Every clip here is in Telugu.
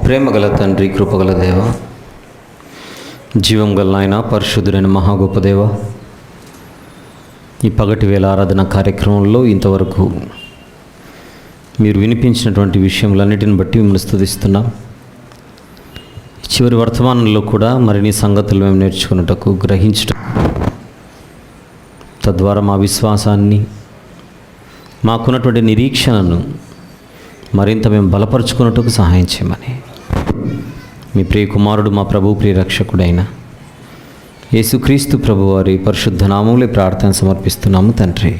ప్రేమగల తండ్రి, కృపగల దేవ, జీవం గల నాయన, పరిశుద్ధుడైన మహా గొప్ప దేవ, ఈ పగటి వేళ ఆరాధన కార్యక్రమంలో ఇంతవరకు మీరు వినిపించినటువంటి విషయములన్నిటిని బట్టి మిమ్మల్ని స్తుతిస్తున్నాం. చివరి వర్తమానంలో కూడా మరిన్ని సంగతులు మేము నేర్చుకున్నటకు, గ్రహించటం, తద్వారా మా విశ్వాసాన్ని, మాకున్నటువంటి నిరీక్షణను మరింత మేము బలపరుచుకున్నట్టుకు సహాయం చేయమని మీ ప్రియ కుమారుడు, మా ప్రభు ప్రియ రక్షకుడైన యేసుక్రీస్తు ప్రభు వారి పరిశుద్ధ నామములో ప్రార్థన సమర్పిస్తున్నాము తండ్రి.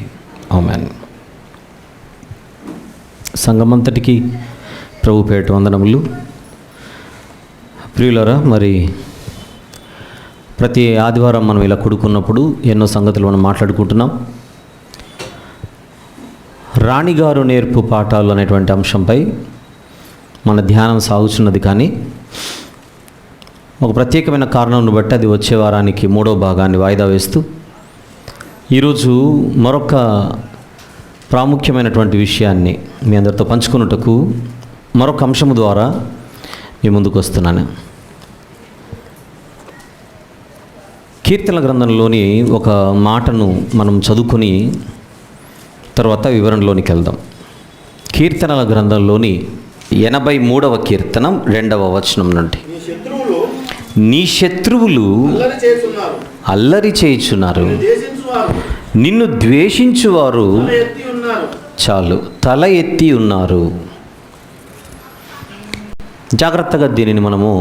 ఆమేన్. సంఘమంతటికి ప్రభు పేట వందనములు. ప్రియులారా, మరి ప్రతి ఆదివారం మనం ఇలా కూడుకున్నప్పుడు ఎన్నో సంగతులు మనం మాట్లాడుకుంటున్నాం. రాణిగారు నేర్పు పాఠాలు అనేటువంటి అంశంపై మన ధ్యానం సాగుతున్నది. కానీ ఒక ప్రత్యేకమైన కారణంను బట్టి అది వచ్చే వారానికి 3వ భాగాన్ని వాయిదా వేస్తూ ఈరోజు మరొక ప్రాముఖ్యమైనటువంటి విషయాన్ని మీ అందరితో పంచుకున్నట్టుకు మరొక అంశము ద్వారా మీ ముందుకు వస్తున్నాను. కీర్తనల గ్రంథంలోని ఒక మాటను మనం చదువుకొని తర్వాత వివరణలోనికి వెళ్దాం. కీర్తనల గ్రంథంలోని 83వ కీర్తనం 2వ వచనం నుండి, నీ శత్రువులు అల్లరి చేయుచున్నారు, నిన్ను ద్వేషించువారు చాలు తల ఎత్తి ఉన్నారు. జాగ్రత్తగా దీనిని మనము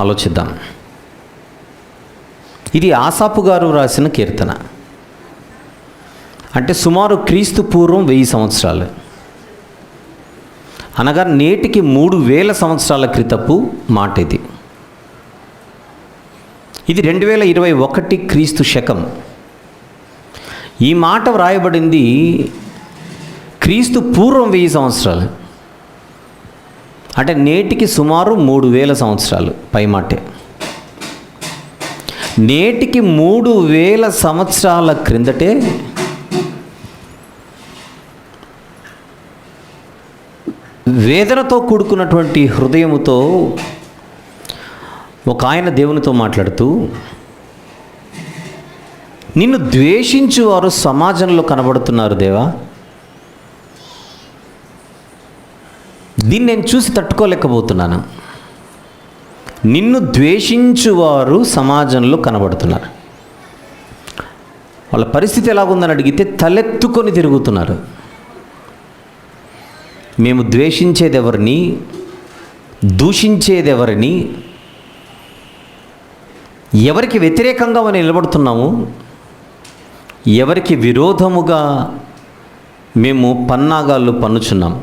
ఆలోచిద్దాం. ఇది ఆసాపు గారు రాసిన కీర్తన. అంటే సుమారు క్రీస్తు పూర్వం 1000 సంవత్సరాలు, అనగా నేటికి 3000 సంవత్సరాల క్రితపు మాట ఇది. ఇది 2021 క్రీస్తు శకం. ఈ మాట వ్రాయబడింది క్రీస్తు పూర్వం 1000 సంవత్సరాలు, అంటే నేటికి సుమారు 3000 సంవత్సరాలు పై మాటే. నేటికి 3000 సంవత్సరాల క్రిందటే వేదనతో కూడుకున్నటువంటి హృదయముతో ఒక ఆయన దేవునితో మాట్లాడుతూ, నిన్ను ద్వేషించువారు సమాజంలో కనబడుతున్నారు దేవా, దీన్ని నేను చూసి తట్టుకోలేకపోతున్నాను. నిన్ను ద్వేషించువారు సమాజంలో కనబడుతున్నారు. వాళ్ళ పరిస్థితి ఎలాగుందని అడిగితే తలెత్తుకొని తిరుగుతున్నారు. మేము ద్వేషించేదెవరిని, దూషించేదెవరిని, ఎవరికి వ్యతిరేకంగా మనం నిలబడుతున్నాము, ఎవరికి విరోధముగా మేము పన్నాగాలు పన్నుచున్నాం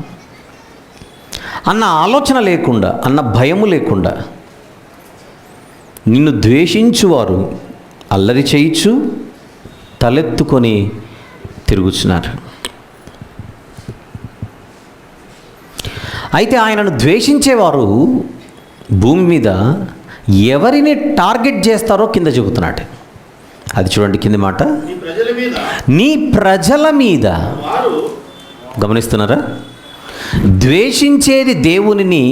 అన్న ఆలోచన లేకుండా, అన్న భయము లేకుండా నిన్ను ద్వేషించువారు అల్లరి చేయించు తలెత్తుకొని తిరుగుచున్నారు. అయితే ఆయనను ద్వేషించేవారు భూమి మీద ఎవరిని టార్గెట్ చేస్తారో కింద చెబుతున్నాడు. అది చూడండి, కింది మాట, నీ ప్రజల మీద. గమనిస్తున్నారా? ద్వేషించేది దేవునిని,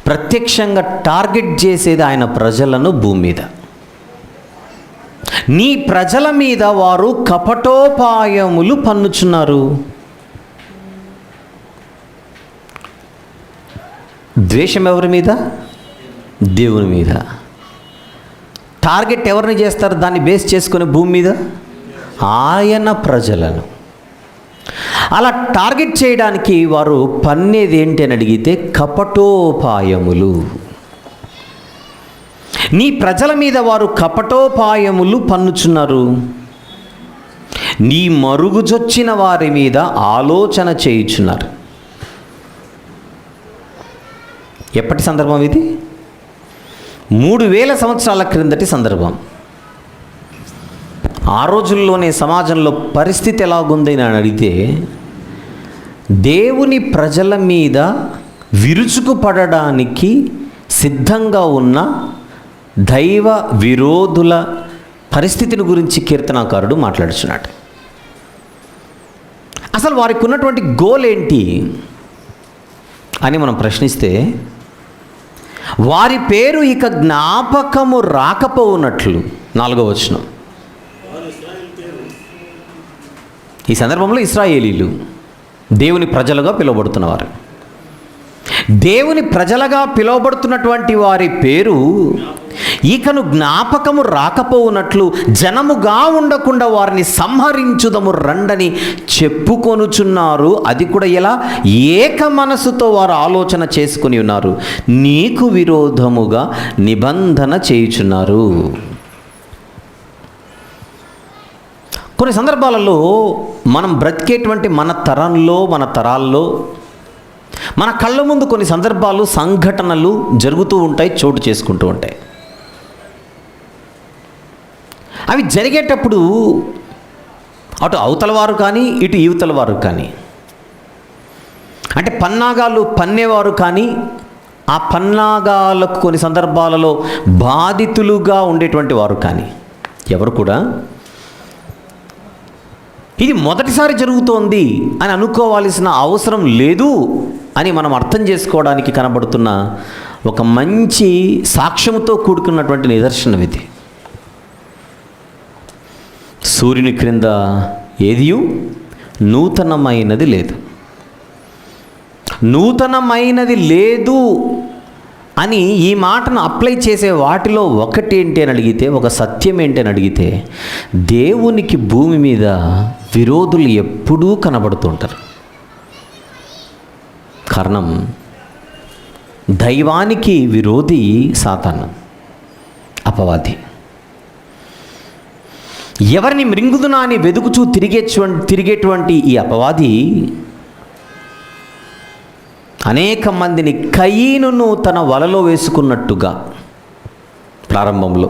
ప్రత్యక్షంగా టార్గెట్ చేసేది ఆయన ప్రజలను భూమి మీద. నీ ప్రజల మీద వారు కపటోపాయములు పన్నుచున్నారు. ద్వేషం ఎవరి మీద? దేవుని మీద. టార్గెట్ ఎవరిని చేస్తారు దాన్ని బేస్ చేసుకుని భూమి మీద? ఆయన ప్రజలను. అలా టార్గెట్ చేయడానికి వారు పన్నేది ఏంటి అని అడిగితే కపటోపాయములు. నీ ప్రజల మీద వారు కపటోపాయములు పన్నుచున్నారు. నీ మరుగుజొచ్చిన వారి మీద ఆలోచన చేయుచున్నారు. ఎప్పటి సందర్భం ఇది? 3000 సంవత్సరాల క్రిందటి సందర్భం. ఆ రోజుల్లోనే సమాజంలో పరిస్థితి ఎలాగుంది అని అడిగితే, దేవుని ప్రజల మీద విరుచుకుపడడానికి సిద్ధంగా ఉన్న దైవ విరోధుల పరిస్థితిని గురించి కీర్తనాకారుడు మాట్లాడుచున్నాడు. అసలు వారికి ఉన్నటువంటి గోల్ ఏంటి అని మనం ప్రశ్నిస్తే వారి పేరు ఇక జ్ఞాపకము రాకపోవునట్లు. 4వ వచనం. ఈ సందర్భంలో ఇశ్రాయేలీలు దేవుని ప్రజలుగా పిలువబడుతున్నవారు. దేవుని ప్రజలుగా పిలువబడుతున్నటువంటి వారి పేరు ఇకను జ్ఞాపకము రాకపోవునట్లు జనముగా ఉండకుండా వారిని సంహరించుదము రండని చెప్పుకొనుచున్నారు. అది కూడా ఎలా? ఏక మనసుతో వారు ఆలోచన చేసుకుని ఉన్నారు. నీకు విరోధముగా నిబంధన చేయుచున్నారు. కొన్ని సందర్భాలలో మనం బ్రతికేటువంటి మన తరాల్లో మన కళ్ళ ముందు కొన్ని సందర్భాలు, సంఘటనలు జరుగుతూ ఉంటాయి, చోటు చేసుకుంటూ ఉంటాయి. అవి జరిగేటప్పుడు అటు అవతల వారు కానీ ఇటు యువతల వారు కానీ, అంటే పన్నాగాలు పన్నేవారు కానీ ఆ పన్నాగాలకు కొన్ని సందర్భాలలో బాధితులుగా ఉండేటువంటి వారు కానీ ఎవరు కూడా ఇది మొదటిసారి జరుగుతోంది అని అనుకోవాల్సిన అవసరం లేదు అని మనం అర్థం చేసుకోవడానికి కనబడుతున్న ఒక మంచి సాక్ష్యంతో కూడుకున్నటువంటి నిదర్శనం ఇది. సూర్యుని క్రింద ఏదియు నూతనమైనది లేదు. నూతనమైనది లేదు అని ఈ మాటను అప్లై చేసే వాటిలో ఒకటి ఏంటి అని అడిగితే, ఒక సత్యం ఏంటి అని అడిగితే, దేవునికి భూమి మీద విరోధులు ఎప్పుడూ కనబడుతుంటారు. కారణం, దైవానికి విరోధి సాతాను, అపవాది. ఎవరిని మృంగుదునా అని వెదుకుచూ తిరిగేటువంటి ఈ అపవాది అనేక మందిని కయీనును తన వలలో వేసుకున్నట్టుగా ప్రారంభంలో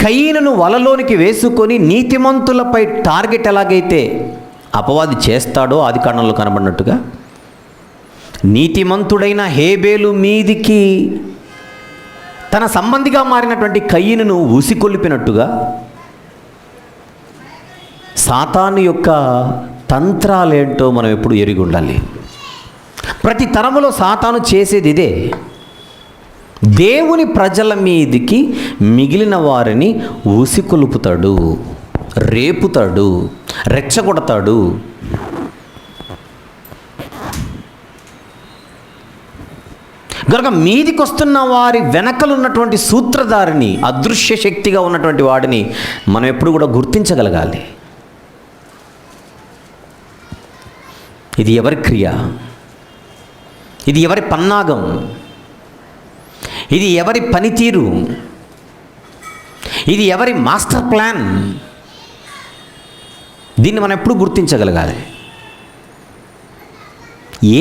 కయీనును వలలోనికి వేసుకొని నీతిమంతులపై టార్గెట్ ఎలాగైతే అపవాది చేస్తాడో ఆది కాండంలో కనబడినట్టుగా నీతిమంతుడైన హేబేలు మీదికి తన సంబంధిగా మారినటువంటి కయీనును ఉసికొల్పినట్టుగా సాతాను యొక్క తంత్రాలేంటో మనం ఎప్పుడు ఎరిగి ఉండాలి. ప్రతి తరములో సాతాను చేసేది ఇదే. దేవుని ప్రజల మీదికి మిగిలిన వారిని ఉసికొలుపుతాడు, రేపుతాడు, రెచ్చగొడతాడు. కనుక మీదికి వస్తున్న వారి వెనకలున్నటువంటి సూత్రధారిని, అదృశ్య శక్తిగా ఉన్నటువంటి వాడిని మనం ఎప్పుడు కూడా గుర్తించగలగాలి. ఇది ఎవరి క్రియ? ఇది ఎవరి పన్నాగం? ఇది ఎవరి పనితీరు? ఇది ఎవరి మాస్టర్ ప్లాన్? దీన్ని మనం ఎప్పుడు గుర్తించగలగాలి.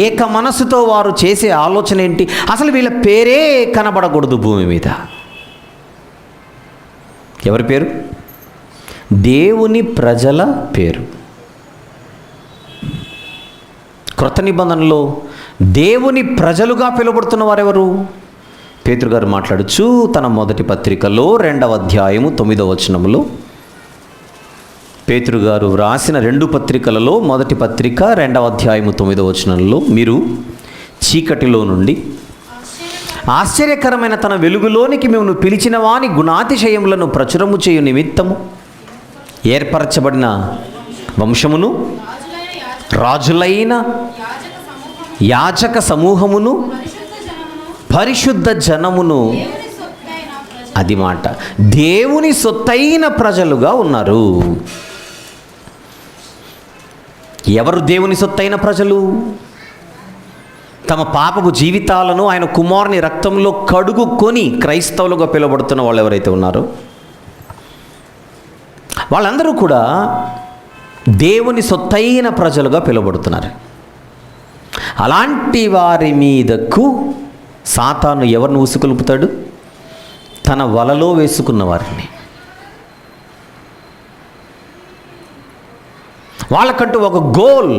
ఏక మనసుతో వారు చేసే ఆలోచన ఏంటి? అసలు వీళ్ళ పేరే కనబడకూడదు భూమి మీద. ఎవరి పేరు? దేవుని ప్రజల పేరు. క్రొత్త నిబంధనలో దేవుని ప్రజలుగా పిలువబడుతున్న వారెవరు? పేతురు గారు మాట్లాడుచు తన మొదటి పత్రికలో 2వ అధ్యాయము 9వ వచనములో, పేతురు గారు రాసిన 2 పత్రికలలో మొదటి పత్రిక 2వ అధ్యాయము 9వ వచనంలో, మీరు చీకటిలో నుండి ఆశ్చర్యకరమైన తన వెలుగులోనికి మేము పిలిచిన వాని గుణాతిశయములను ప్రచురము చేయు నిమిత్తము ఏర్పరచబడిన వంశమును, రాజులైన యాజక సమూహమును, పరిశుద్ధ జనమును. అది మాట, దేవుని సొత్తైన ప్రజలుగా ఉన్నారు. ఎవరు దేవుని సొత్తైన ప్రజలు? తమ పాపపు జీవితాలను ఆయన కుమారుని రక్తంలో కడుగుకొని క్రైస్తవులుగా పిలువబడుతున్న వాళ్ళు ఎవరైతే ఉన్నారో వాళ్ళందరూ కూడా దేవుని సొత్తైన ప్రజలుగా పిలువబడుతున్నారు. అలాంటి వారి మీదకు సాతాను ఎవరిని ఉసుకొలుపుతాడు? తన వలలో వేసుకున్న వారిని. వాళ్ళకంటూ ఒక గోల్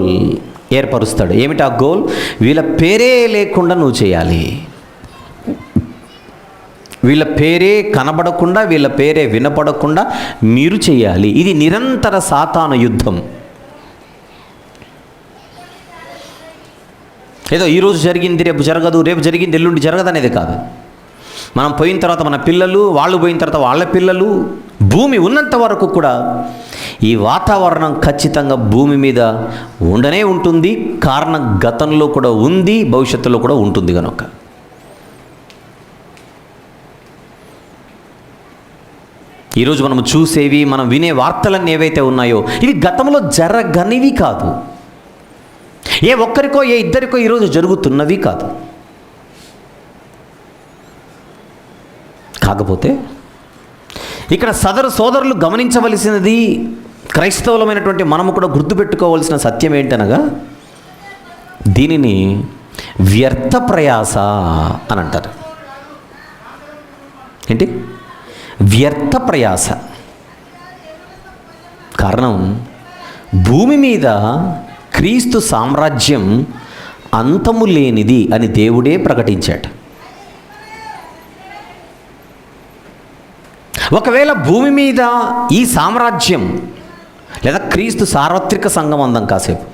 ఏర్పరుస్తాడు. ఏమిటి ఆ గోల్? వీళ్ళ పేరే లేకుండా నువ్వు చేయాలి, వీళ్ళ పేరే కనబడకుండా, వీళ్ళ పేరే వినపడకుండా మీరు చేయాలి. ఇది నిరంతర సాతాను యుద్ధం. ఏదో ఈరోజు జరిగింది రేపు జరగదు, రేపు జరిగింది ఎల్లుండి జరగదు అనేది కాదు. మనం పోయిన తర్వాత మన పిల్లలు, వాళ్ళు పోయిన తర్వాత వాళ్ళ పిల్లలు, భూమి ఉన్నంత వరకు కూడా ఈ వాతావరణం ఖచ్చితంగా భూమి మీద ఉండనే ఉంటుంది. కారణం గతంలో కూడా ఉంది, భవిష్యత్తులో కూడా ఉంటుంది కనుక. ఈరోజు మనం చూసేవి, మనం వినే వార్తలన్నీ ఏవైతే ఉన్నాయో ఇవి గతంలో జరగనివి కాదు. ఏ ఒక్కరికో ఏ ఇద్దరికో ఈరోజు జరుగుతున్నవి కాదు. కాకపోతే ఇక్కడ సోదరులు గమనించవలసినది, క్రైస్తవులమైనటువంటి మనము కూడా గుర్తుపెట్టుకోవాల్సిన సత్యం ఏంటనగా, దీనిని వ్యర్థ ప్రయాస అని అంటారు. ఏంటి? వ్యర్థ ప్రయాస. కారణం, భూమి మీద క్రీస్తు సామ్రాజ్యం అంతము లేనిది అని దేవుడే ప్రకటించాడు. ఒకవేళ భూమి మీద ఈ సామ్రాజ్యం లేదా క్రీస్తు సార్వత్రిక సంఘం అందం కాసేపు,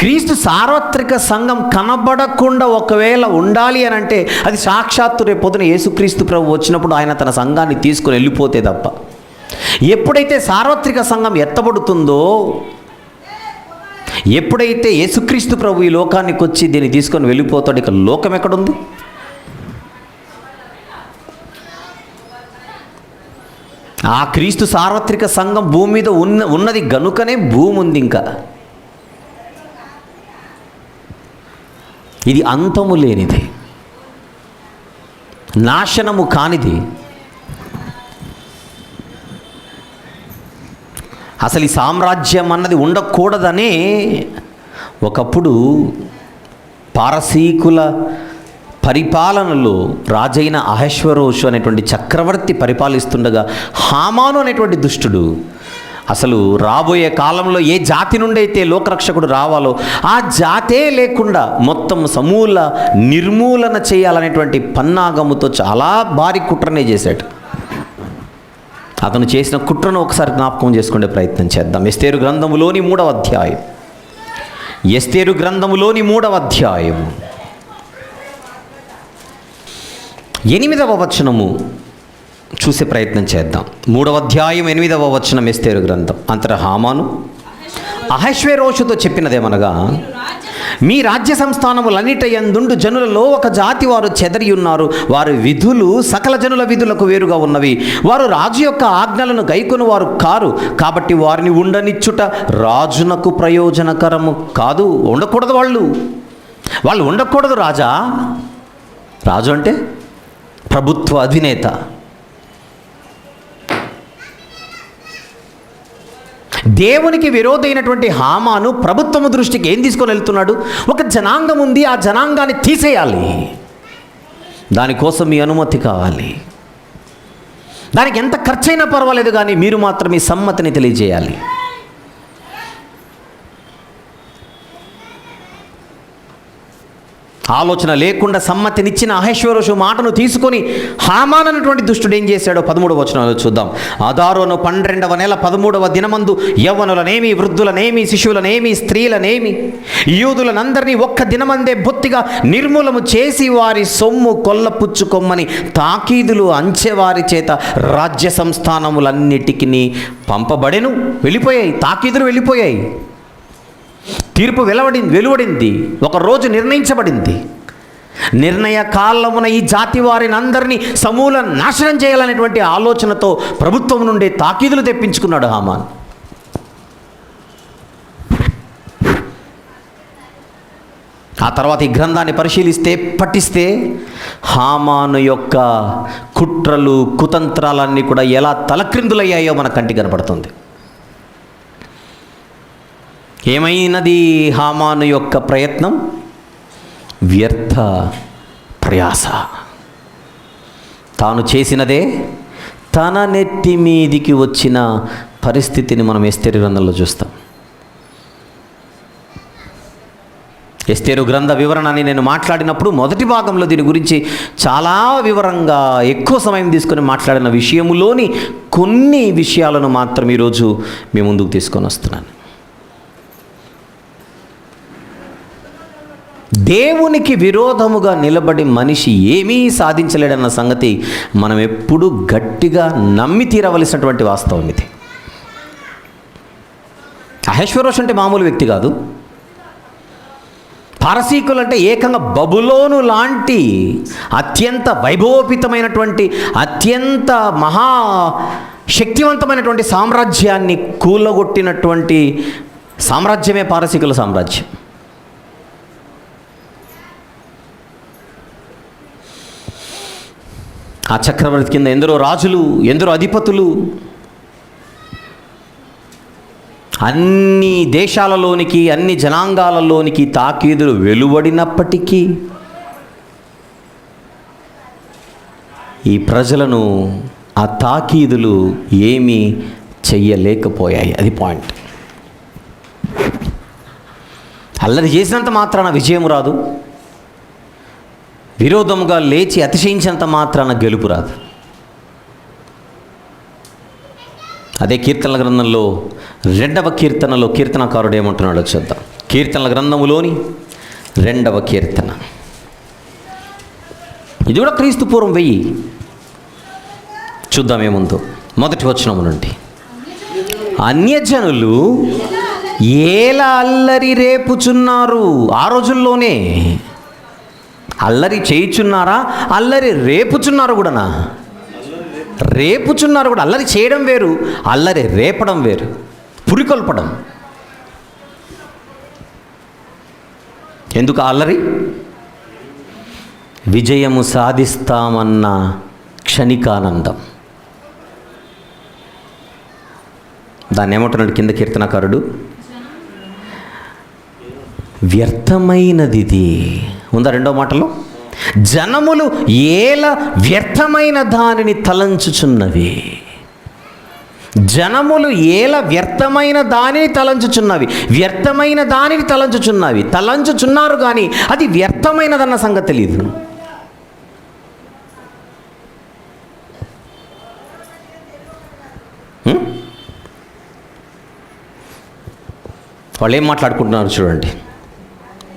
క్రీస్తు సార్వత్రిక సంఘం కనబడకుండా ఒకవేళ ఉండాలి అని అంటే అది సాక్షాత్తు రేపు పొద్దున యేసుక్రీస్తు ప్రభు వచ్చినప్పుడు ఆయన తన సంఘాన్ని తీసుకుని వెళ్ళిపోతే తప్ప. ఎప్పుడైతే సార్వత్రిక సంఘం ఎత్తబడుతుందో, ఎప్పుడైతే యేసుక్రీస్తు ప్రభు ఈ లోకానికి వచ్చి దీన్ని తీసుకొని వెళ్ళిపోతాడు, ఇక లోకం ఎక్కడుంది? ఆ క్రీస్తు సార్వత్రిక సంఘం భూమి మీద ఉన్నది గనుకనే భూమి ఉంది. ఇంకా ఇది అంతము లేనిది, నాశనము కానిది. అసలు ఈ సామ్రాజ్యం అన్నది ఉండకూడదనే ఒకప్పుడు పారసీకుల పరిపాలనలో రాజైన అహశ్వరోషు అనేటువంటి చక్రవర్తి పరిపాలిస్తుండగా హామాను అనేటువంటి దుష్టుడు అసలు రాబోయే కాలంలో ఏ జాతి నుండి అయితే లోకరక్షకుడు రావాలో ఆ జాతే లేకుండా మొత్తం సమూల నిర్మూలన చేయాలనేటువంటి పన్నాగముతో చాలా భారీ కుట్రనే చేశాడు. అతను చేసిన కుట్రను ఒకసారి జ్ఞాపకం చేసుకునే ప్రయత్నం చేద్దాం. ఎస్తేరు గ్రంథములోని 3వ అధ్యాయం, ఎస్తేరు గ్రంథములోని 3వ అధ్యాయం 8వ వచనము చూసే ప్రయత్నం చేద్దాం. 3వ అధ్యాయం 8వ వచనం, ఎస్తేరు గ్రంథం. అంతటా హామాను అహశ్వేరోషుతో చెప్పినదేమనగా, మీ రాజ్య సంస్థానములన్నిట యందుండు జనులలో ఒక జాతి వారు చెదరి ఉన్నారు. వారి విధులు సకల జనుల విధులకు వేరుగా ఉన్నవి. వారు రాజు యొక్క ఆజ్ఞలను గైకొను వారు కారు. కాబట్టి వారిని ఉండనిచ్చుట రాజునకు ప్రయోజనకరము కాదు. ఉండకూడదు, వాళ్ళు ఉండకూడదు. రాజు అంటే ప్రభుత్వ అధినేత. దేవునికి విరోధైనటువంటి హామాను ప్రభుత్వము దృష్టికి ఏం తీసుకొని వెళ్తున్నాడు? ఒక జనాంగం ఉంది, ఆ జనాంగాన్ని తీసేయాలి. దానికోసం మీ అనుమతి కావాలి. దానికి ఎంత ఖర్చైనా పర్వాలేదు, కానీ మీరు మాత్రం మీ సమ్మతిని తెలియజేయాలి. ఆలోచన లేకుండా సమ్మతినిచ్చిన అహశ్వేరోషు మాటను తీసుకొని హామాన్ అన్నటువంటి దుష్టుడు ఏం చేశాడో 13వ వచనంలో చూద్దాం. అదారోను 12వ నెల 13వ దినమందు యవ్వనులనేమి, వృద్ధులనేమి, శిశువులనేమి, స్త్రీలనేమి, యూదులనందరినీ ఒక్క దినమందే బొత్తిగా నిర్మూలము చేసి వారి సొమ్ము కొల్లపుచ్చుకొమ్మని తాకీదులు అంచెవారి చేత రాజ్య సంస్థానములన్నిటికీ పంపబడెను. వెళ్ళిపోయాయి, తాకీదులు వెళ్ళిపోయాయి. తీర్పు వెలువడింది, ఒక రోజు నిర్ణయించబడింది. నిర్ణయ కాలమున ఈ జాతి వారిని అందరినీ సమూల నాశనం చేయాలనేటువంటి ఆలోచనతో ప్రభుత్వం నుండి తాకీదులు తెప్పించుకున్నాడు హామాన్. ఆ తర్వాత ఈ గ్రంథాన్ని పరిశీలిస్తే, పఠిస్తే హామాను యొక్క కుట్రలు, కుతంత్రాలన్నీ కూడా ఎలా తలక్రిందులయ్యాయో మన కంటికి కనపడుతుంది. ఏమైనది హామాను యొక్క ప్రయత్నం? వ్యర్థ ప్రయాస. తాను చేసినదే తన నెత్తి మీదికి వచ్చిన పరిస్థితిని మనం ఎస్తేరు గ్రంథంలో చూస్తాం. ఎస్తేరు గ్రంథ వివరణ అని నేను మాట్లాడినప్పుడు మొదటి భాగంలో దీని గురించి చాలా వివరంగా ఎక్కువ సమయం తీసుకొని మాట్లాడిన విషయములోని కొన్ని విషయాలను మాత్రం ఈరోజు మీ ముందుకు తీసుకొని వస్తున్నాను. దేవునికి విరోధముగా నిలబడి మనిషి ఏమీ సాధించలేడన్న సంగతి మనం ఎప్పుడూ గట్టిగా నమ్మి తీరవలసినటువంటి వాస్తవం ఇది. అహష్వేరోషు అంటే మామూలు వ్యక్తి కాదు. పారసీకులు అంటే ఏకంగా బబులోను లాంటి అత్యంత వైభవోపితమైనటువంటి అత్యంత మహా శక్తివంతమైనటువంటి సామ్రాజ్యాన్ని కూలగొట్టినటువంటి సామ్రాజ్యమే పారసీకుల సామ్రాజ్యం. ఆ చక్రవర్తి కింద ఎందరో రాజులు, ఎందరో అధిపతులు, అన్ని దేశాలలోనికి అన్ని జనాంగాలలోనికి తాకీదులు వెలువడినప్పటికీ ఈ ప్రజలను ఆ తాకీదులు ఏమీ చెయ్యలేకపోయాయి. అది పాయింట్. అల్లరి చేసినంత మాత్రాన విజయం రాదు, విరోధముగా లేచి అతిశయించినంత మాత్రాన గెలుపు రాదు. అదే కీర్తనల గ్రంథంలో 2వ కీర్తనలో కీర్తనకారుడు ఏమంటున్నాడో చూద్దాం. కీర్తనల గ్రంథములోని 2వ కీర్తన. ఇది కూడా క్రీస్తు పూర్వం 1000. చూద్దాం ఏముందో. మొదటి వచనము నుండి. అన్యజనులు ఏలా అల్లరి రేపుచున్నారు. ఆ రోజుల్లోనే అల్లరి చేయుచున్నారా, అల్లరి రేపుచున్నారు కూడానా? రేపుచున్నారు కూడా. అల్లరి చేయడం వేరు, అల్లరి రేపడం వేరు, పురికొల్పడం. ఎందుకు అల్లరి? విజయము సాధిస్తామన్న క్షణికానందం. దాన్ని ఏమంటున్నాడు కింద కీర్తనకారుడు? వ్యర్థమైనది ఇది ఉందా? 2వ మాటలో జనములు ఏల వ్యర్థమైన దానిని తలంచుచున్నవి. జనములు ఏల వ్యర్థమైన దానిని తలంచుచున్నవి. వ్యర్థమైన దానిని తలంచుచున్నవి. తలంచుచున్నారు కానీ అది వ్యర్థమైనదన్న సంగతి తెలియదు. వాళ్ళు ఏం మాట్లాడుకుంటున్నారు చూడండి.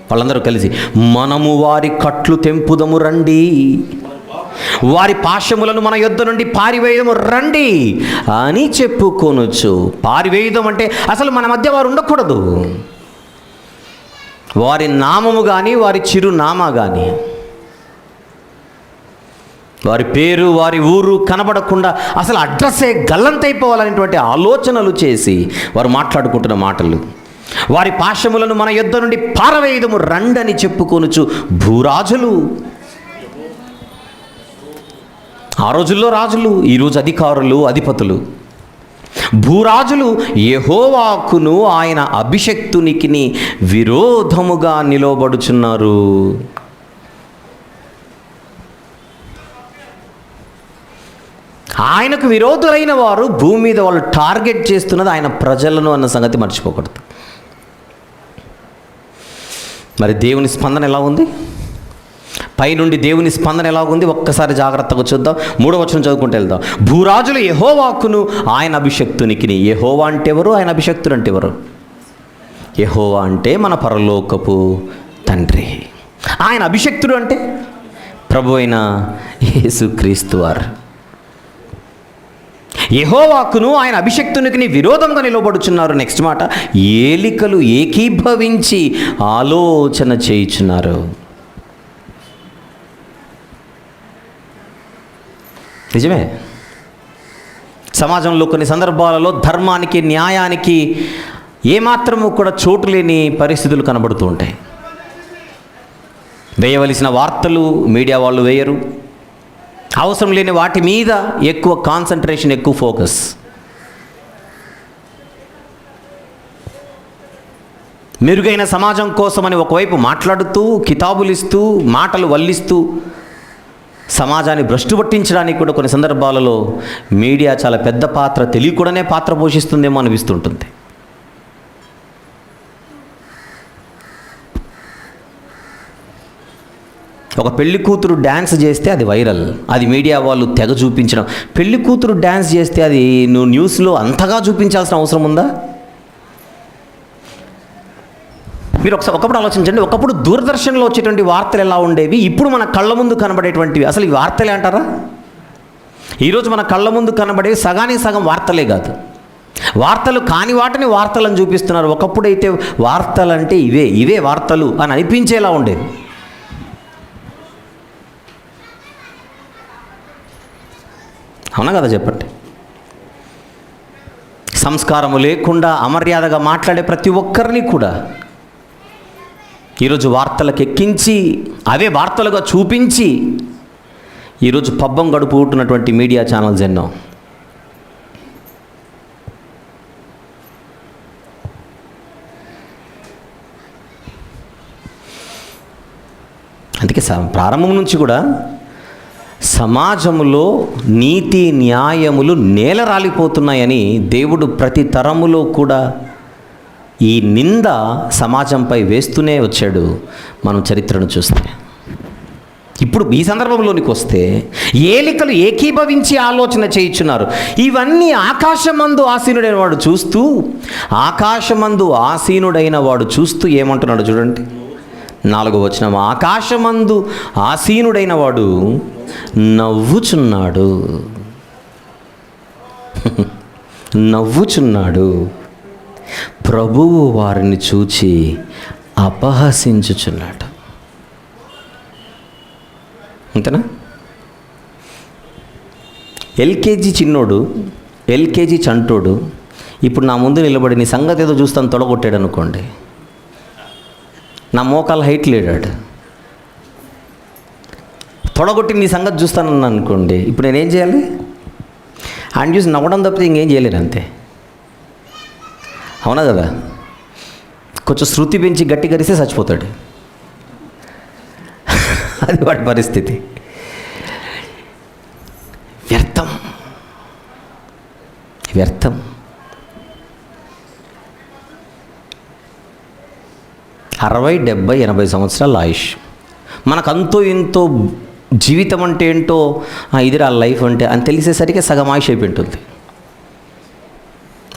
వాళ్ళందరూ కలిసి మనము వారి కట్లు తెంపుదము రండి, వారి పాశములను మన యొద్ద నుండి పారివేయదము రండి అని చెప్పుకొనొచ్చు. పారివేయడం అంటే అసలు మన మధ్య వారు ఉండకూడదు. వారి నామము కానీ, వారి చిరునామా కానీ, వారి పేరు, వారి ఊరు కనబడకుండా అసలు అడ్రస్సే గల్లంతైపోవాలనేటువంటి ఆలోచనలు చేసి వారు మాట్లాడుకుంటున్న మాటలు. వారి పాశములను మన యొద్ద నుండి పారవేయదము రండని చెప్పుకొనుచు భూరాజులు. ఆ రోజుల్లో రాజులు, ఈరోజు అధికారులు, అధిపతులు. భూరాజులు యెహోవాకును ఆయన అభిషక్తునికి విరోధముగా నిలవబడుచున్నారు. ఆయనకు విరోధులైన వారు భూమి మీద వాళ్ళు టార్గెట్ చేస్తున్నది ఆయన ప్రజలను అన్న సంగతి మర్చిపోకూడదు. మరి దేవుని స్పందన ఎలా ఉంది? పైనుండి దేవుని స్పందన ఎలా ఉంది? ఒక్కసారి జాగ్రత్తగా చూద్దాం. 3వ వచనం చదువుకుంటూ వెళ్దాం. భూరాజులు యెహోవాకును ఆయన అభిషక్తునికి. యెహోవా అంటే ఎవరు? ఆయన అభిషక్తుడు అంటే ఎవరు? యెహోవా అంటే మన పరలోకపు తండ్రి. ఆయన అభిషక్తుడు అంటే ప్రభు అయిన యేసుక్రీస్తు వారు. యెహోవాకును ఆయన అభిషక్తునికి విరోధంగా నిలబడుచున్నారు. నెక్స్ట్ మాట, ఏలికలు ఏకీభవించి ఆలోచన చేయుచున్నారు. నిజమే. సమాజంలో కొన్ని సందర్భాలలో ధర్మానికి, న్యాయానికి ఏమాత్రము కూడా చోటు లేని పరిస్థితులు కనబడుతూ ఉంటాయి. వేయవలసిన వార్తలు మీడియా వాళ్ళు వేయరు. అవసరం లేని వాటి మీద ఎక్కువ కాన్సన్ట్రేషన్, ఎక్కువ ఫోకస్. మెరుగైన సమాజం కోసమని ఒకవైపు మాట్లాడుతూ, కితాబులు ఇస్తూ, మాటలు వల్లిస్తూ సమాజాన్ని భ్రష్టు పట్టించడానికి కూడా కొన్ని సందర్భాలలో మీడియా చాలా పెద్ద పాత్ర, తెలియకుండానే పాత్ర పోషిస్తుందేమో అనిపిస్తుంటుంది. ఒక పెళ్లి కూతురు డ్యాన్స్ చేస్తే అది వైరల్, అది మీడియా వాళ్ళు తెగ చూపించడం. పెళ్లి కూతురు డ్యాన్స్ చేస్తే అది నువ్వు న్యూస్లో అంతగా చూపించాల్సిన అవసరం ఉందా? మీరు ఒకప్పుడు ఆలోచించండి, ఒకప్పుడు దూరదర్శన్లో వచ్చేటువంటి వార్తలు ఎలా ఉండేవి, ఇప్పుడు మన కళ్ళ ముందు కనబడేటువంటివి అసలు ఈ వార్తలే అంటారా? ఈరోజు మన కళ్ళ ముందు కనబడేవి సగానికి సగం వార్తలే కాదు, వార్తలు కాని వాటిని వార్తలను చూపిస్తున్నారు. ఒకప్పుడైతే వార్తలు అంటే ఇవే వార్తలు అని అనిపించేలా ఉండేది. అవునా కదా చెప్పండి? సంస్కారము లేకుండా అమర్యాదగా మాట్లాడే ప్రతి ఒక్కరిని కూడా ఈరోజు వార్తలకు ఎక్కించి అవే వార్తలుగా చూపించి ఈరోజు పబ్బం గడుపుతున్నటువంటి మీడియా ఛానల్స్ ఎన్నో. అందుకే ప్రారంభం నుంచి కూడా సమాజంలో నీతి న్యాయములు నేలరాలిపోతున్నాయని దేవుడు ప్రతి తరములో కూడా ఈ నింద సమాజంపై వేస్తూనే వచ్చాడు. మనం చరిత్రను చూస్తే ఇప్పుడు ఈ సందర్భంలోనికి వస్తే ఏలికలు ఏకీభవించి ఆలోచన చేయించున్నారు. ఇవన్నీ ఆకాశమందు ఆసీనుడైన వాడు చూస్తూ ఏమంటున్నాడు చూడండి, 4వ వచనం. ఆకాశమందు ఆసీనుడైన వాడు నవ్వుచున్నాడు, ప్రభువు వారిని చూచి అపహసించుచున్నాడు. అంతేనా? ఎల్కేజీ చిన్నోడు, ఎల్కేజీ చంటోడు ఇప్పుడు నా ముందు నిలబడి నీ సంగతి ఏదో చూస్తాను తొడగొట్టాడు అనుకోండి, నా మోకాల హైట్ లేడాడు, తొడగొట్టి నీ సంగతి చూస్తానన్నా అనుకోండి, ఇప్పుడు నేనేం చేయాలి? ఆయన చూసి నవ్వడం తప్పితే ఇంకేం చేయలేను, అంతే. అవునా కదా? కొంచెం శృతి పెంచి గట్టి కరిస్తే చచ్చిపోతాడు. అది వాడి పరిస్థితి. వ్యర్థం. 60, 70, 80 సంవత్సరాల ఆయుష్. మనకంతో ఇంతో జీవితం అంటే ఏంటో, ఇదిరా లైఫ్ అంటే అని తెలిసేసరికి సగం ఆయుష్ అయిపోయి ఉంటుంది.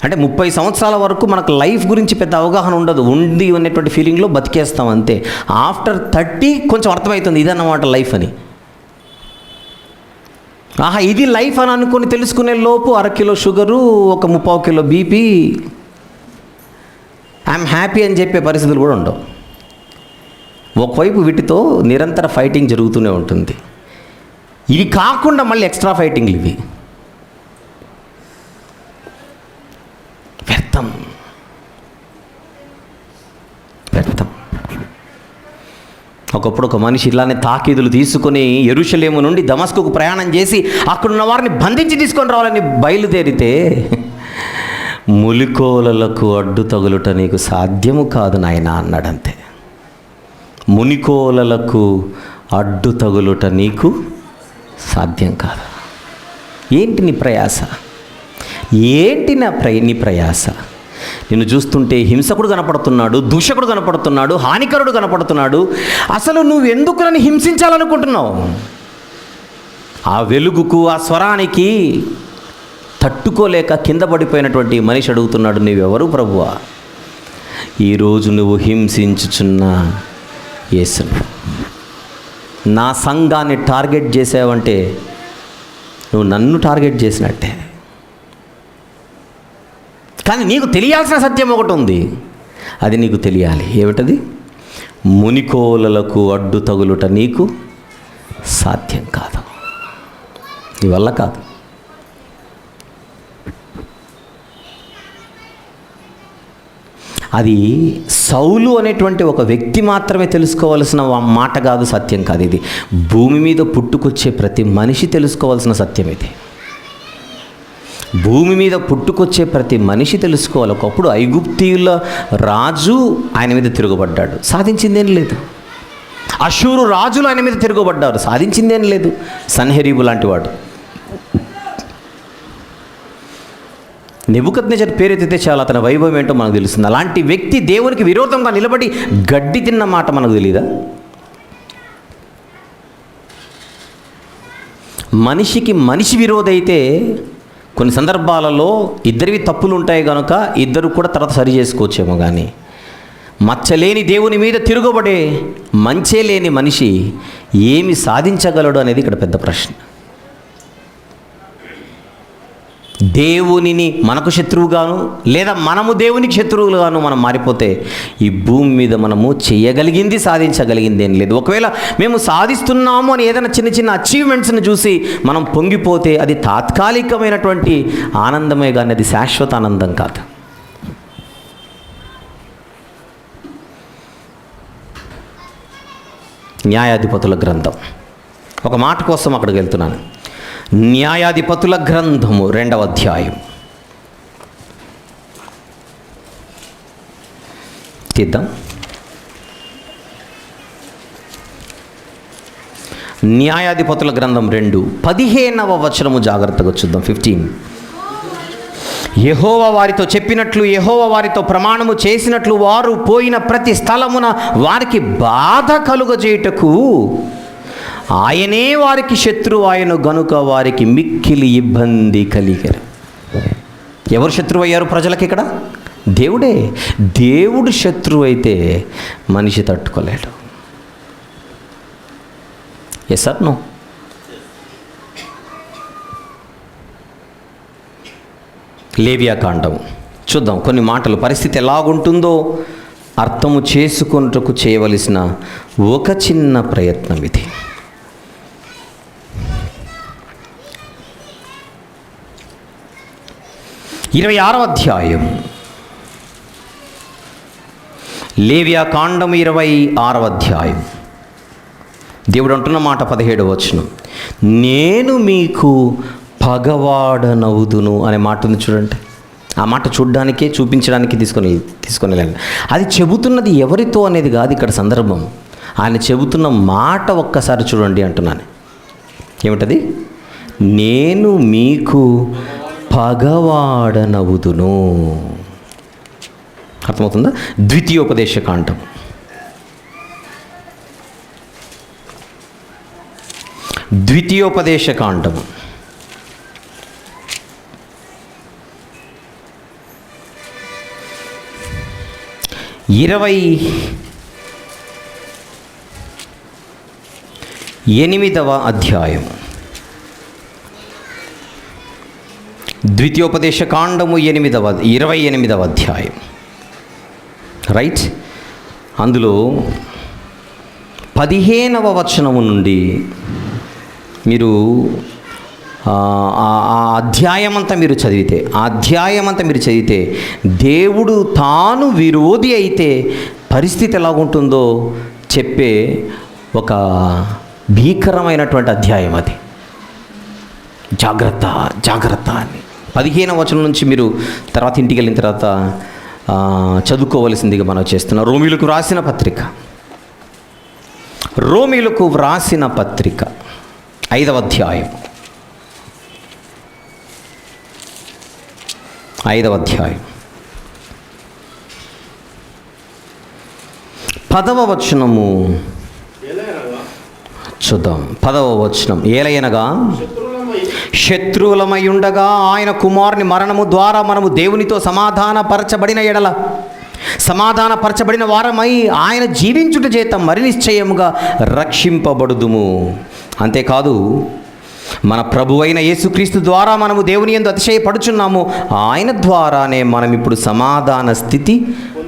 అంటే 30 సంవత్సరాల వరకు మనకు లైఫ్ గురించి పెద్ద అవగాహన ఉండదు, ఉంది అనేటువంటి ఫీలింగ్లో బతికేస్తాం అంతే. ఆఫ్టర్ 30 కొంచెం అర్థమవుతుంది ఇదన్నమాట లైఫ్ అని. ఇది లైఫ్ అని అనుకుని తెలుసుకునే లోపు 1/2 కిలో షుగరు, ఒక 3/4 కిలో బీపీ, ఐఎమ్ హ్యాపీ అని చెప్పే పరిస్థితులు కూడా ఉండవు. ఒకవైపు వీటితో నిరంతర ఫైటింగ్ జరుగుతూనే ఉంటుంది. ఇవి కాకుండా మళ్ళీ ఎక్స్ట్రా ఫైటింగ్లు ఇవి. వ్యర్థం. ఒకప్పుడు ఒక మనిషి ఇలానే తాకీదులు తీసుకుని యెరూషలేము నుండి దమస్కుకు ప్రయాణం చేసి అక్కడున్న వారిని బంధించి తీసుకొని రావాలని బయలుదేరితే, ములికోలలకు అడ్డు తగులుట నీకు సాధ్యము కాదు నాయనా అన్నాడంతే. మునికోలలకు అడ్డు తగులుట నీకు సాధ్యం కాదు. ఏంటి నీ ప్రయాస? నీ ప్రయాస? నిన్ను చూస్తుంటే హింసకుడు కనపడుతున్నాడు, దూషకుడు కనపడుతున్నాడు, హానికరుడు కనపడుతున్నాడు. అసలు నువ్వు ఎందుకు నన్ను హింసించాలనుకుంటున్నావు? ఆ వెలుగుకు, ఆ స్వరానికి తట్టుకోలేక కింద పడిపోయినటువంటి మనిషి అడుగుతున్నాడు, నీవెవరు ప్రభువా? ఈరోజు నువ్వు హింసించుచున్న యేసును, నా సంఘాన్ని టార్గెట్ చేసావంటే నువ్వు నన్ను టార్గెట్ చేసినట్టే. కానీ నీకు తెలియాల్సిన సత్యం ఒకటి ఉంది, అది నీకు తెలియాలి. ఏమిటది? మునికోలలకు అడ్డు తగులుట నీకు సాధ్యం కాదు, నీ వల్ల కాదు. అది సౌలు అనేటువంటి ఒక వ్యక్తి మాత్రమే తెలుసుకోవాల్సిన మాట కాదు, సత్యం కాదు. ఇది భూమి మీద పుట్టుకొచ్చే ప్రతి మనిషి తెలుసుకోవాల్సిన సత్యం ఇది. భూమి మీద పుట్టుకొచ్చే ప్రతి మనిషి తెలుసుకోవాలి. ఒకప్పుడు ఐగుప్తీయుల రాజు ఆయన మీద తిరగబడ్డాడు, సాధించిందేం లేదు. అషూరు రాజులు ఆయన మీద తిరగబడ్డారు, సాధించిందేం లేదు. సన్హెరీబు లాంటి వాడు. నెబుకద్నెజర్ పేరెత్తితే చాలా అతని వైభవం ఏంటో మనకు తెలుస్తుంది. అలాంటి వ్యక్తి దేవునికి విరోధంగా నిలబడి గడ్డి తిన్న మాట మనకు తెలీదా? మనిషికి మనిషి విరోధైతే కొన్ని సందర్భాలలో ఇద్దరివి తప్పులు ఉంటాయి కనుక ఇద్దరు కూడా తర్వాత సరి చేసుకోవచ్చేమో, కానీ మచ్చలేని దేవుని మీద తిరుగుబడే మంచే లేని మనిషి ఏమి సాధించగలడు అనేది ఇక్కడ పెద్ద ప్రశ్న. దేవునిని మనకు శత్రువుగాను లేదా మనము దేవునికి శత్రువులుగాను మనం మారిపోతే ఈ భూమి మీద మనము చేయగలిగింది సాధించగలిగింది ఏం లేదు. ఒకవేళ మేము సాధిస్తున్నాము అని ఏదైనా చిన్న చిన్న అచీవ్మెంట్స్ని చూసి మనం పొంగిపోతే అది తాత్కాలికమైనటువంటి ఆనందమే కానీ అది శాశ్వత ఆనందం కాదు. న్యాయాధిపతుల గ్రంథం, ఒక మాట కోసం అక్కడికి వెళ్తున్నాను. న్యాయాధిపతుల గ్రంథము 2వ అధ్యాయం తీద్దాం. న్యాయాధిపతుల గ్రంథం 2:15వ వచనము జాగ్రత్తగా చూద్దాం. 15. యెహోవా వారితో చెప్పినట్లు, యెహోవా వారితో ప్రమాణము చేసినట్లు వారు పోయిన ప్రతి స్థలమున వారికి బాధ కలుగజేయుటకు ఆయనే వారికి శత్రువు ఆయన గనుక వారికి మిక్కిలి ఇబ్బంది కలిగారు. ఎవరు శత్రువు అయ్యారు ప్రజలకి? ఇక్కడ దేవుడే. దేవుడు శత్రువు అయితే మనిషి తట్టుకోలేడు. Yes or no? లేవియాకాండం చూద్దాం. కొన్ని మాటలు పరిస్థితి ఎలాగుంటుందో అర్థము చేసుకొనుటకు చేయవలసిన ఒక చిన్న ప్రయత్నం ఇది. 26వ అధ్యాయం, లేవియాకాండం 26వ అధ్యాయం. దేవుడు అంటున్న మాట 17వ వచనం, నేను మీకు పగవాడనవుదును అనే మాట ఉంది చూడండి. ఆ మాట చూడడానికే, చూపించడానికి తీసుకొని వెళ్ళండి. అది చెబుతున్నది ఎవరితో అనేది కాదు ఇక్కడ సందర్భం. ఆయన చెబుతున్న మాట ఒక్కసారి చూడండి అంటున్నాను. ఏమిటది? నేను మీకు పగవాడనవుదును. అర్థమవుతుందా? ద్వితీయోపదేశకాండం, ద్వితీయోపదేశకాండం 28వ అధ్యాయం. ద్వితీయోపదేశకాండము 28వ అధ్యాయం, రైట్. అందులో 15వ వచనము నుండి మీరు ఆ అధ్యాయమంతా మీరు చదివితే దేవుడు తాను విరోధి అయితే పరిస్థితి ఎలాగుంటుందో చెప్పే ఒక భీకరమైనటువంటి అధ్యాయం అది. జాగ్రత్త జాగ్రత్త అని 15వ వచనం నుంచి మీరు తర్వాత ఇంటికి వెళ్ళిన తర్వాత చదువుకోవలసిందిగా మనం చేస్తున్నాం. రోమీయులకు వ్రాసిన పత్రిక 5వ అధ్యాయం, 10వ వచనము చూద్దాం. 10వ వచనం, ఏలయనగా శత్రువులమై ఉండగా ఆయన కుమారుని మరణము ద్వారా మనము దేవునితో సమాధానపరచబడిన వారమై ఆయన జీవించుట చేత మరి నిశ్చయముగా రక్షింపబడుదుము. అంతేకాదు, మన ప్రభువైన యేసుక్రీస్తు ద్వారా మనము దేవుని యందు అతిశయపడుచున్నాము. ఆయన ద్వారానే మనం ఇప్పుడు సమాధాన స్థితి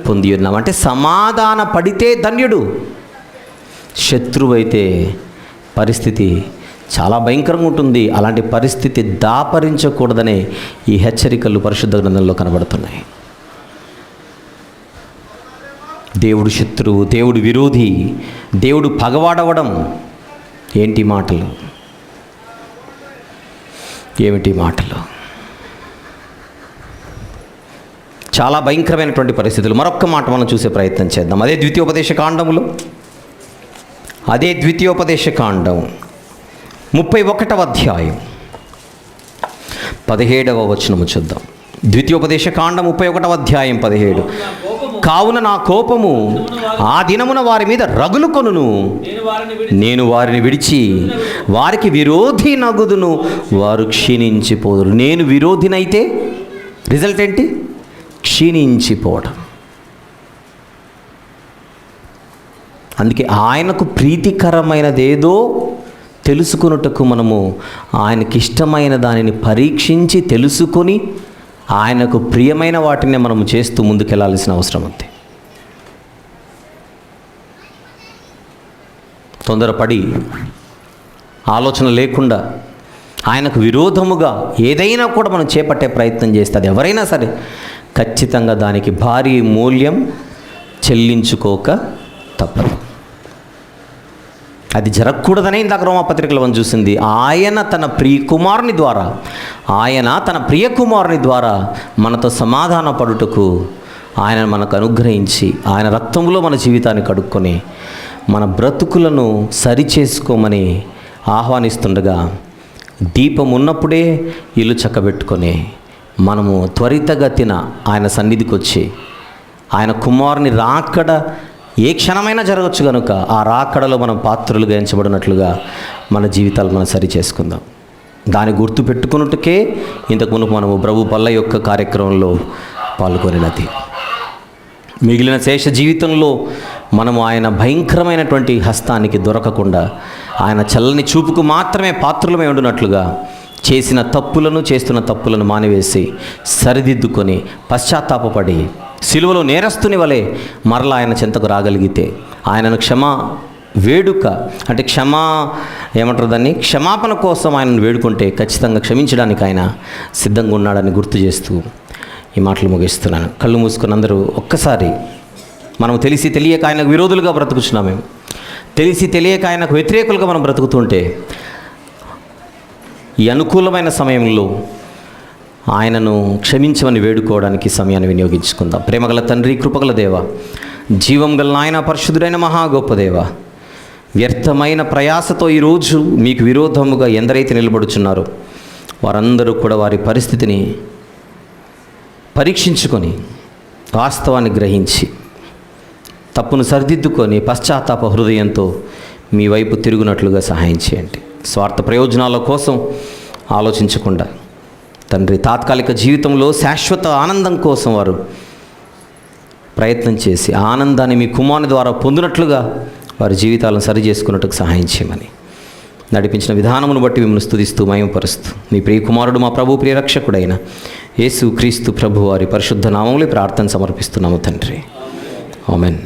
పొంది ఉన్నాం. అంటే సమాధాన పడితే ధన్యుడు. శత్రువైతే పరిస్థితి చాలా భయంకరంగా ఉంటుంది. అలాంటి పరిస్థితి దాపరించకూడదనే ఈ హెచ్చరికలు పరిశుద్ధ గ్రంథంలో కనబడుతున్నాయి. దేవుడు శత్రువు, దేవుడు విరోధి, దేవుడు పగవాడవడం. ఏమిటి మాటలు? చాలా భయంకరమైనటువంటి పరిస్థితులు. మరొక్క మాట మనం చూసే ప్రయత్నం చేద్దాం. అదే ద్వితీయోపదేశకాండం 31వ అధ్యాయం 17వ వచనము చూద్దాం. ద్వితీయోపదేశకాండం 31వ అధ్యాయం 17. కావున నా కోపము ఆ దినమున వారి మీద రగులు కొనును, నేను వారిని విడిచి వారికి విరోధి నగుదును, వారు క్షీణించిపోదురు. నేను విరోధినైతే రిజల్ట్ ఏంటి? క్షీణించిపోవడం. అందుకే ఆయనకు ప్రీతికరమైనదేదో తెలుసుకొనుటకు మనము ఆయనకి ఇష్టమైన దానిని పరీక్షించి తెలుసుకొని ఆయనకు ప్రియమైన వాటిని మనము చేస్తూ ముందుకెళ్లాల్సిన అవసరం ఉంది. తొందరపడి ఆలోచన లేకుండా ఆయనకు విరోధముగా ఏదైనా కూడా మనం చేపట్టే ప్రయత్నం చేస్తే, అది ఎవరైనా సరే ఖచ్చితంగా దానికి భారీ మూల్యం చెల్లించుకోక తప్పదు. అది జరగకూడదనే ఇందాక రోమాపత్రికలో మనం చూసింది. ఆయన తన ప్రియ కుమారుని ద్వారా మనతో సమాధాన పడుటకు ఆయన మనకు అనుగ్రహించి ఆయన రక్తంలో మన జీవితాన్ని కడుక్కొని మన బ్రతుకులను సరిచేసుకోమని ఆహ్వానిస్తుండగా, దీపం ఉన్నప్పుడే ఇల్లు చక్కబెట్టుకొని మనము త్వరితగతిన ఆయన సన్నిధికి వచ్చి ఆయన కుమారుని రాకడ ఏ క్షణమైనా జరగవచ్చు కనుక ఆ రాకడలో మనం పాత్రలుగా ఎంచబడినట్లుగా మన జీవితాలు మనం సరి చేసుకుందాం. దాన్ని గుర్తు పెట్టుకున్నట్టుకే ఇంతకు మునుపు మనము ప్రభు పల్ల యొక్క కార్యక్రమంలో పాల్గొనినది. మిగిలిన శేష జీవితంలో మనము ఆయన భయంకరమైనటువంటి హస్తానికి దొరకకుండా ఆయన చల్లని చూపుకు మాత్రమే పాత్రలమై ఉండునట్లుగా చేస్తున్న తప్పులను మానివేసి సరిదిద్దుకొని పశ్చాత్తాపపడి సిలువలో నేరస్తుని వలె మరలా ఆయన చెంతకు రాగలిగితే, ఆయనను క్షమాపణ కోసం ఆయనను వేడుకుంటే ఖచ్చితంగా క్షమించడానికి ఆయన సిద్ధంగా ఉన్నాడని గుర్తు చేస్తూ ఈ మాటలు ముగిస్తున్నాను. కళ్ళు మూసుకుని అందరూ ఒక్కసారి, మనం తెలిసి తెలియక ఆయనకు విరోధులుగా బ్రతుకుతున్నాం, మేము తెలిసి తెలియక ఆయనకు వ్యతిరేకులుగా మనం బ్రతుకుతుంటే, ఈ అనుకూలమైన సమయంలో ఆయనను క్షమించమని వేడుకోవడానికి సమయాన్ని వినియోగించుకుందాం. ప్రేమగల తండ్రి, కృపగల దేవ, జీవం గల నాయన, పరిశుద్ధుడైన మహా గొప్ప దేవ, వ్యర్థమైన ప్రయాసతో ఈరోజు మీకు విరోధముగా ఎందరైతే నిలబడుచున్నారో వారందరూ కూడా వారి పరిస్థితిని పరీక్షించుకొని వాస్తవాన్ని గ్రహించి తప్పును సరిదిద్దుకొని పశ్చాత్తాప హృదయంతో మీ వైపు తిరుగునట్లుగా సహాయం చేయండి. స్వార్థ ప్రయోజనాల కోసం ఆలోచించకుండా తండ్రి, తాత్కాలిక జీవితంలో శాశ్వత ఆనందం కోసం వారు ప్రయత్నం చేసి ఆనందాన్ని మీ కుమారుని ద్వారా పొందినట్లుగా వారి జీవితాలను సరి చేసుకున్నట్టుకు సహాయం చేయమని నడిపించిన విధానమును బట్టి మిమ్మల్ని స్తుతిస్తూ మహిమపరుస్తూ మీ ప్రియ కుమారుడు మా ప్రభు ప్రియరక్షకుడైన యేసు క్రీస్తు ప్రభు వారి పరిశుద్ధ నామములో ప్రార్థన సమర్పిస్తున్నాము తండ్రి. ఆమెన్.